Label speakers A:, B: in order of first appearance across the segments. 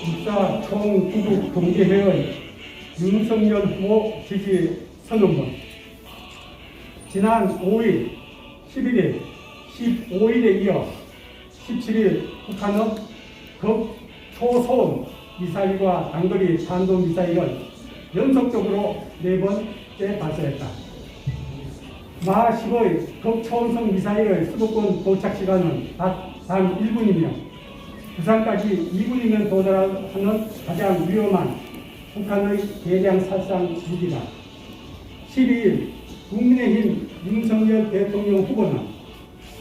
A: 육사 총구국 동지회의 윤석열 후보 지지 선언문. 지난 5일, 11일, 15일에 이어 17일 북한은 극초소음 미사일과 단거리 탄도미사일을 연속적으로 4번째 발사했다. 마 10의 극초음속 미사일의 수도권 도착 시간은 단 1분이며 부산까지 2분이면 도달하는 가장 위험한 북한의 대량 살상 무기다. 12일 국민의힘 윤석열 대통령 후보는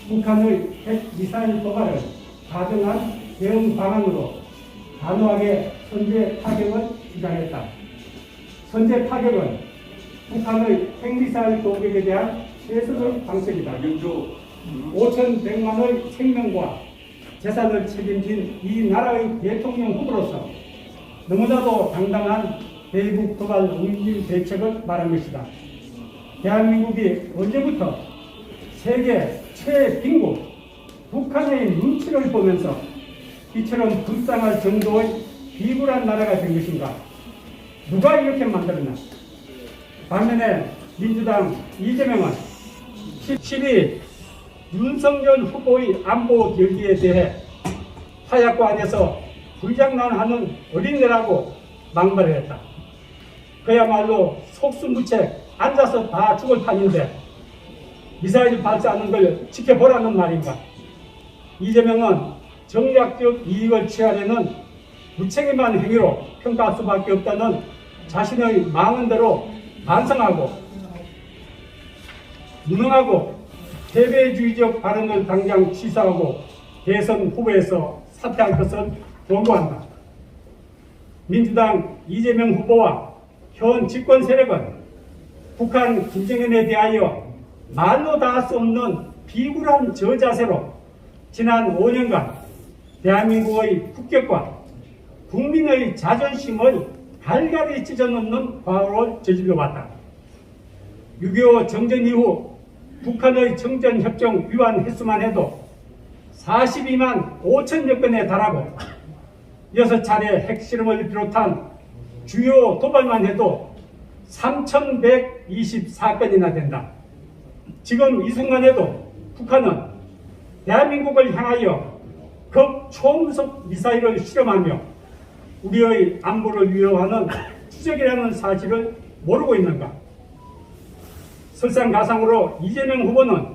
A: 북한의 핵미사일 도발을 가정한 대응 방안으로 단호하게 선제 타격을 주장했다. 선제 타격은 북한의 핵미사일 공격에 대한 최선의 방책이다. 5,100만의 생명과 재산을 책임진 이 나라의 대통령 후보로서 너무나도 당당한 대북 도발 응징 대책을 말한 것이다. 대한민국이 언제부터 세계 최빈국 북한의 눈치를 보면서 이처럼 불쌍할 정도의 비굴한 나라가 된 것인가? 누가 이렇게 만들었나? 반면에 민주당 이재명은 12일 윤석열 후보의 안보 결기에 대해 화약고 안에서 불장난하는 어린애라고 막말을 했다. 그야말로 속수무책 앉아서 다 죽을 판인데 미사일 발사하는 걸 지켜보라는 말인가? 이재명은 정략적 이익을 취하려는 무책임한 행위로 평가할 수밖에 없다는 자신의 망언대로 반성하고 무능하고 패배주의적 발언을 당장 취소하고 대선 후보에서 사퇴할 것을 권고한다. 민주당 이재명 후보와 현 집권 세력은 북한 김정은에 대하여 말로 다 할 수 없는 비굴한 저자세로 지난 5년간 대한민국의 국격과 국민의 자존심을 갈갈이 찢어놓는 과오를 저질러 왔다. 6.25 정전 이후 북한의 정전협정 위반 횟수만 해도 42만 5천여 건에 달하고 6차례 핵실험을 비롯한 주요 도발만 해도 3,124건이나 된다. 지금 이 순간에도 북한은 대한민국을 향하여 극초음속 미사일을 실험하며 우리의 안보를 위협하는 추적이라는 사실을 모르고 있는가? 설상가상으로 이재명 후보는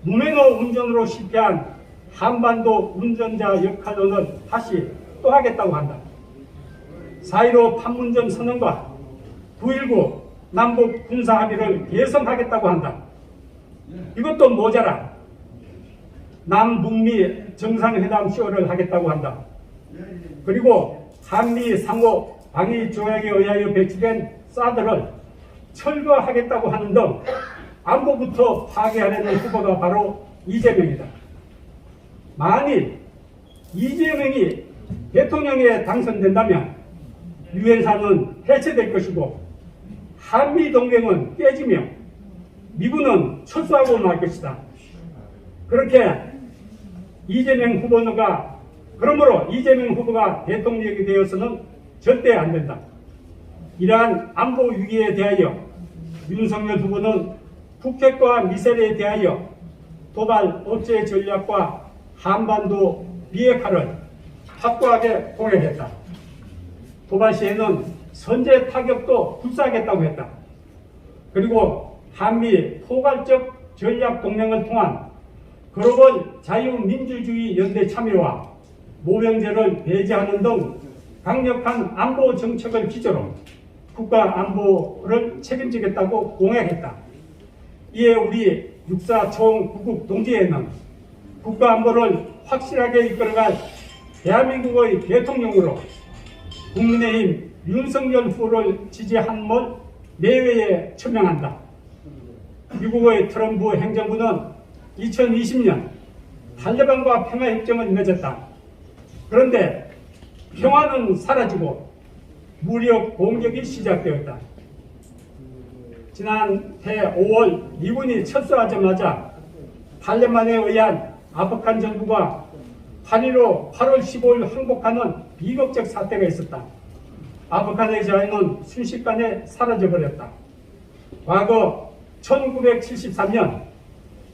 A: 무면허 운전으로 실패한 한반도 운전자 역할론을 다시 또 하겠다고 한다. 4.15 판문점 선언과 9.19 남북 군사 합의를 개선하겠다고 한다. 이것도 모자라 남북미 정상회담 쇼를 하겠다고 한다. 그리고 한미 상호 방위 조약에 의하여 배치된 사드를 철거하겠다고 하는 등 안보부터 파괴하려는 후보가 바로 이재명이다. 만일 이재명이 대통령에 당선된다면 유엔사는 해체될 것이고 한미동맹은 깨지며 미군은 철수하고 말 것이다. 그렇게 그러므로 이재명 후보가 대통령이 되어서는 절대 안 된다. 이러한 안보 위기에 대하여 윤석열 후보는 북핵과 미사일에 대하여 도발 억제 전략과 한반도 비핵화를 확고하게 공약했다. 도발 시에는 선제 타격도 불사하겠다고 했다. 그리고 한미 포괄적 전략 동맹을 통한 글로벌 자유민주주의 연대 참여와 모병제를 배제하는 등 강력한 안보 정책을 기조로 국가 안보를 책임지겠다고 공약했다. 이에 우리 육사 총구국 동지회는 국가 안보를 확실하게 이끌어갈 대한민국의 대통령으로 국민의힘 윤석열 후보를 지지함을 내외에 천명한다. 미국의 트럼프 행정부는 2020년 탈레반과 평화협정을 맺었다. 그런데 평화는 사라지고 무력 공격이 시작되었다. 지난해 5월 미군이 철수하자마자 탈레반에 의한 아프간 정부가 파리로 8월 15일 항복하는 비극적 사태가 있었다. 아프가니스탄은 순식간에 사라져버렸다. 과거 1973년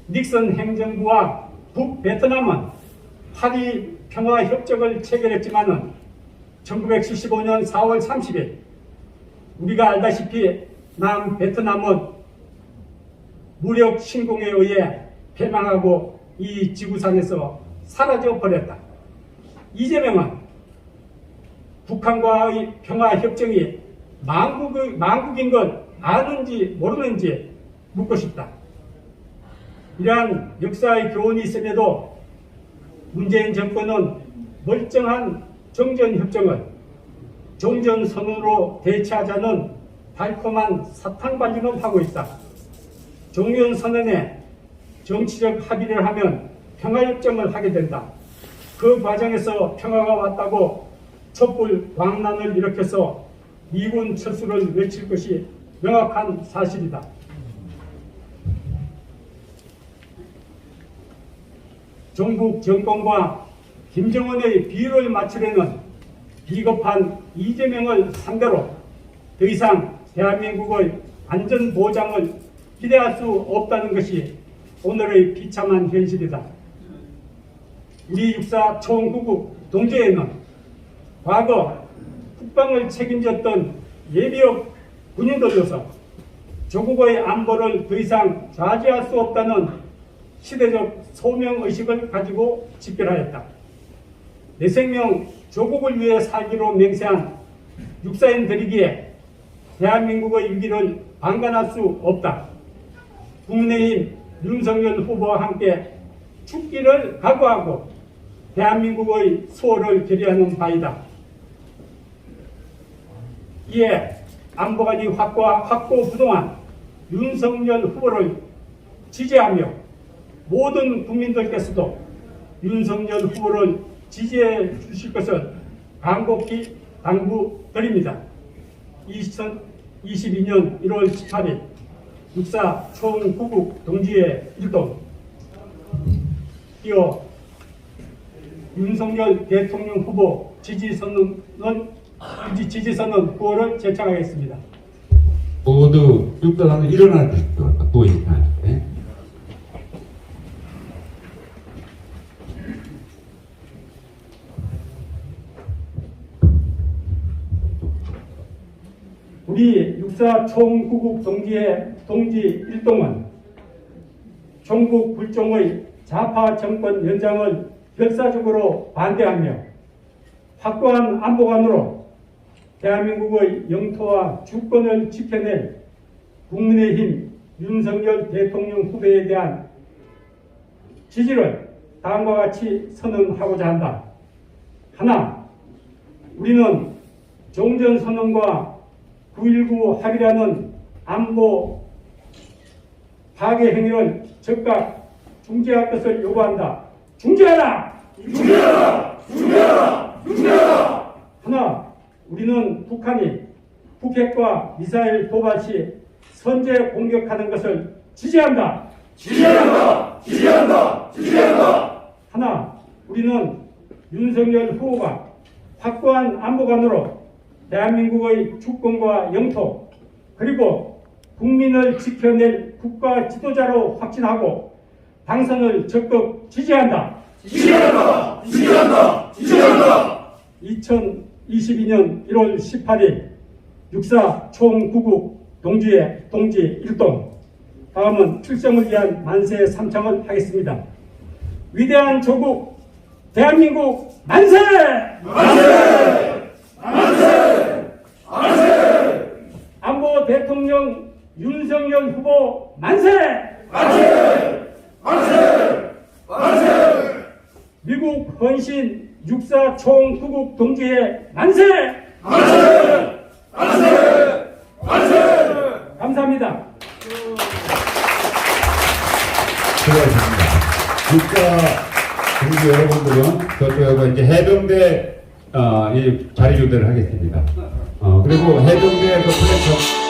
A: 닉슨 행정부와 북베트남은 파리 평화협정을 체결했지만 1975년 4월 30일 우리가 알다시피 남베트남은 무력 침공에 의해 패망하고 이 지구상에서 사라져버렸다. 이재명은 북한과의 평화협정이 망국인 걸 아는지 모르는지 묻고 싶다. 이러한 역사의 교훈이 있음에도 문재인 정권은 멀쩡한 정전협정을 종전선언으로 대체하자는 달콤한 사탕발림을 하고 있다. 종전선언에 정치적 합의를 하면 평화협정을 하게 된다. 그 과정에서 평화가 왔다고 촛불 광란을 일으켜서 미군 철수를 외칠 것이 명확한 사실이다. 정국 정권과 김정은의 비율을 맞추려는 비겁한 이재명을 상대로 더 이상 대한민국의 안전보장을 기대할 수 없다는 것이 오늘의 비참한 현실이다. 우리 육사 총구국 동지에는 과거 국방을 책임졌던 예비역 군인들로서 조국의 안보를 더 이상 좌지할 수 없다는 시대적 소명의식을 가지고 집결하였다. 내 생명 조국을 위해 살기로 맹세한 육사인들이기에 대한민국의 위기를 방관할 수 없다. 국민의힘 윤석열 후보와 함께 죽기를 각오하고 대한민국의 수호를 결의하는 바이다. 이에 안보관이 확고부동한 윤석열 후보를 지지하며 모든 국민들께서도 윤석열 후보를 지지해 주실 것을 간곡히 당부드립니다. 2022년 1월 18일 육사 총구국 동지회 일동 이어 윤석열 대통령 후보 지지선언 9호를 제청하겠습니다.
B: 모두 육사단은 일어날 수 있도록 보이시나요? 네?
A: 우리 육사 총구국 동지회 동지 일동은 종북 불종의 좌파 정권 연장을 결사적으로 반대하며 확고한 안보관으로 대한민국의 영토와 주권을 지켜낼 국민의힘 윤석열 대통령 후보에 대한 지지를 다음과 같이 선언하고자 한다. 하나, 우리는 종전선언과 9.19 합의라는 안보 파괴 행위를 즉각 중지할 것을 요구한다. 중지하라!
C: 중지하라! 중지하라! 중지하라!
A: 하나, 우리는 북한이 북핵과 미사일 도발 시 선제 공격하는 것을 지지한다.
C: 지지한다! 지지한다! 지지한다!
A: 하나, 우리는 윤석열 후보가 확고한 안보관으로 대한민국의 주권과 영토 그리고 국민을 지켜낼 국가 지도자로 확신하고 당선을 적극 지지한다.
C: 지지한다! 지지한다! 지지한다!
A: 2022년 1월 18일 육사 총구국 동지회 동지 일동. 다음은 출생을 위한 만세 삼창을 하겠습니다. 위대한 조국 대한민국 만세!
C: 만세! 만세! 만세!
A: 안보 대통령 윤석열 후보 만세!
C: 만세! 만세! 만세!
A: 미국 헌신 육사 총구국 동지회 만세!
C: 만세! 만세! 만세!
A: 감사합니다.
B: 수고하셨습니다. 국가 동지 여러분들은 저쪽하고 이제 해병대 이 자리조대를 하겠습니다. 그리고 해병대 그 플래처